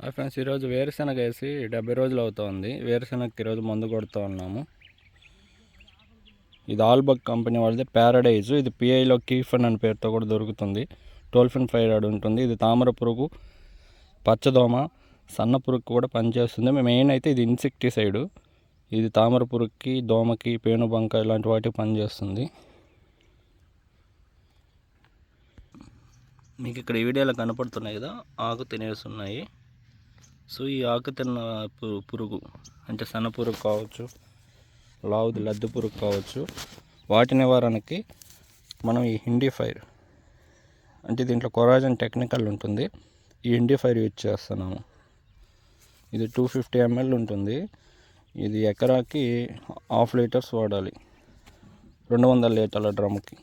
Friends, ఈరోజు వేరుశెనగ వేసి 70 రోజులు అవుతుంది. వేరుశెనగకి ఈరోజు మందు కొడుతూ ఉన్నాము. ఇది ఆల్బక్ కంపెనీ వాళ్ళది ప్యారడైజ్. ఇది పిఐలో కీఫన్ అనే పేరుతో కూడా దొరుకుతుంది. టోల్ఫిన్ ఫైరాయిడ్ ఉంటుంది. ఇది తామర పురుగు, పచ్చదోమ, సన్న పురుగు కూడా పనిచేస్తుంది. మెయిన్ అయితే ఇది ఇన్సెక్టిసైడ్. ఇది తామర పురుగుకి, దోమకి, పేనుబంక ఇలాంటి వాటికి పనిచేస్తుంది. మీకు ఇక్కడ ఈ వీడియోలో కనపడుతున్నాయి కదా, ఆకు తినేస్తున్నాయి. సో ఈ ఆకు తిన్న పురుగు అంటే సన్న పురుగు కావచ్చు, లావుది లద్దె పురుగు కావచ్చు, వాటి నివారణకి మనం ఈ హిండిఫైర్ అంటే దీంట్లో కొరాజన్ టెక్నికల్ ఉంటుంది. ఈ హిండిఫైర్ యూజ్ చేస్తున్నాము. ఇది 250 ml ఉంటుంది. ఇది ఎకరాకి 1/2 లీటర్స్ వాడాలి 200 లీటర్ల డ్రమ్కి.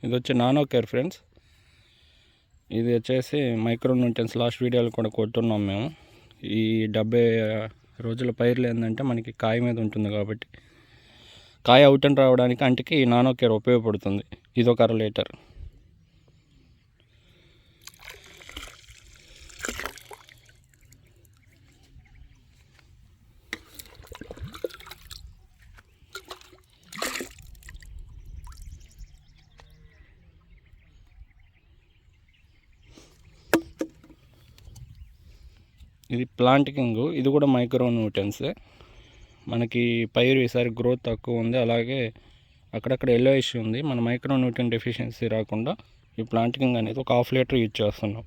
ఇది వచ్చి నానో కేర్ ఫ్రెండ్స్. ఇది వచ్చేసి మైక్రో న్యూట్రియన్స్ లాస్ట్ వీడియోలో కూడా కొట్టున్నాం మేము. ఈ 70 రోజుల పైర్లు ఏంటంటే మనకి కాయ మీద ఉంటుంది కాబట్టి కాయ అవుటని రావడానికి అంటికి ఈ నానో కేర్ ఉపయోగపడుతుంది. ఇది ఒక 1/2 లీటర్. ఇది ప్లాంటింగ్. ఇది కూడా మైక్రో న్యూట్రియన్సే. మనకి పైరు ఈసారి గ్రోత్ తక్కువ ఉంది, అలాగే అక్కడక్కడ ఎల్లోయిష్ ఉంది. మన మైక్రో న్యూట్రియన్ డెఫిషియన్సీ రాకుండా ఈ ప్లాంటింగ్ అనేది ఒక 1/2 లీటర్ యూజ్ చేస్తున్నాం.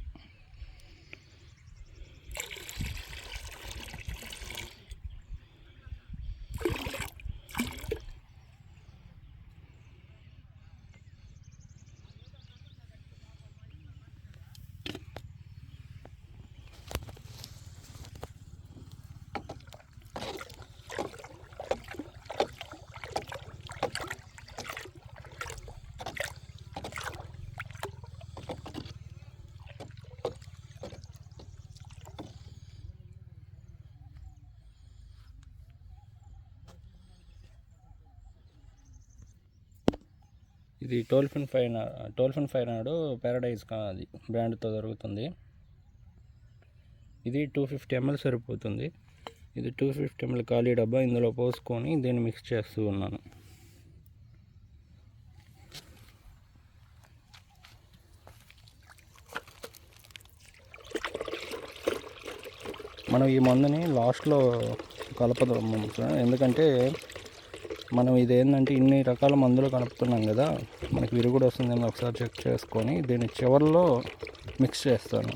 ఇది టోల్ఫిన్ ఫైరాయిడ్ ప్యారడైజ్ అది బ్రాండ్తో దొరుకుతుంది. ఇది 250 ml సరిపోతుంది. ఇది 250 ml ఖాళీ డబ్బా. ఇందులో పోసుకొని దీన్ని మిక్స్ చేస్తూ ఉన్నాను. మనం ఈ మందుని లాస్ట్లో కలపదాం, ఎందుకంటే మనం ఇదేంటంటే ఇన్ని రకాల మందులు కలుపుతున్నాం కదా, మనకి విరుగుడు వస్తుందని ఒకసారి చెక్ చేసుకొని దీన్ని చివరిలో మిక్స్ చేస్తాను.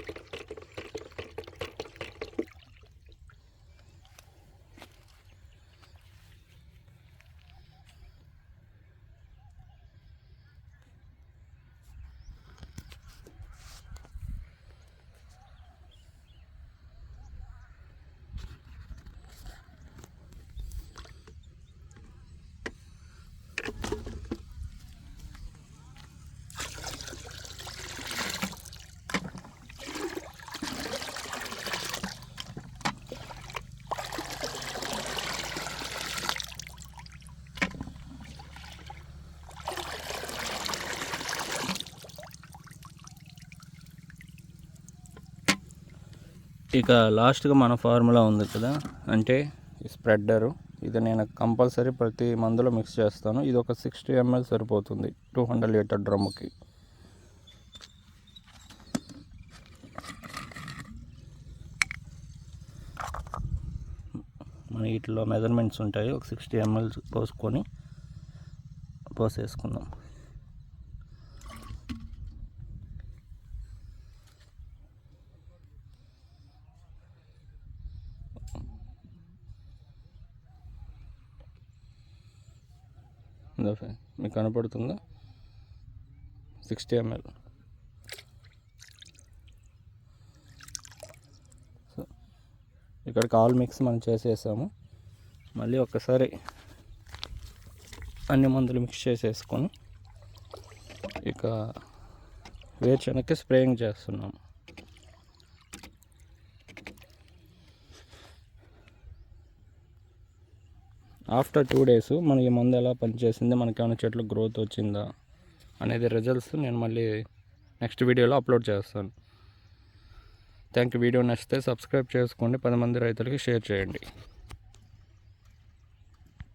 ఇక లాస్ట్గా మన ఫార్ములా ఉంది కదా, అంటే స్ప్రెడ్డరు. ఇది నేను కంపల్సరీ ప్రతి మందులో మిక్స్ చేస్తాను. ఇది ఒక 60 ml సరిపోతుంది 200 లీటర్ డ్రమ్ముకి. మన వీటిలో మెజర్మెంట్స్ ఉంటాయి. ఒక 60 ml పోసేసుకుందాం. మీకు కనపడుతుందా? 60 ml. సో ఇక్కడికి ఆల్ మిక్స్ మనం చేసేసాము. మళ్ళీ ఒక్కసారి అన్ని మందులు మిక్స్ చేసేసుకొని ఇక వేరుశనగకి స్ప్రేయింగ్ చేస్తున్నాం. ఆఫ్టర్ 2 days మన ఈ మందు ఎలా పనిచేసింది, మనకేమైనా చెట్లు గ్రోత్ వచ్చిందా అనేది రిజల్ట్స్ నేను మళ్ళీ నెక్స్ట్ వీడియోలో అప్లోడ్ చేస్తాను. Thank you. వీడియో నచ్చితే సబ్స్క్రైబ్ చేసుకోండి, 10 మంది రైతులకి షేర్ చేయండి.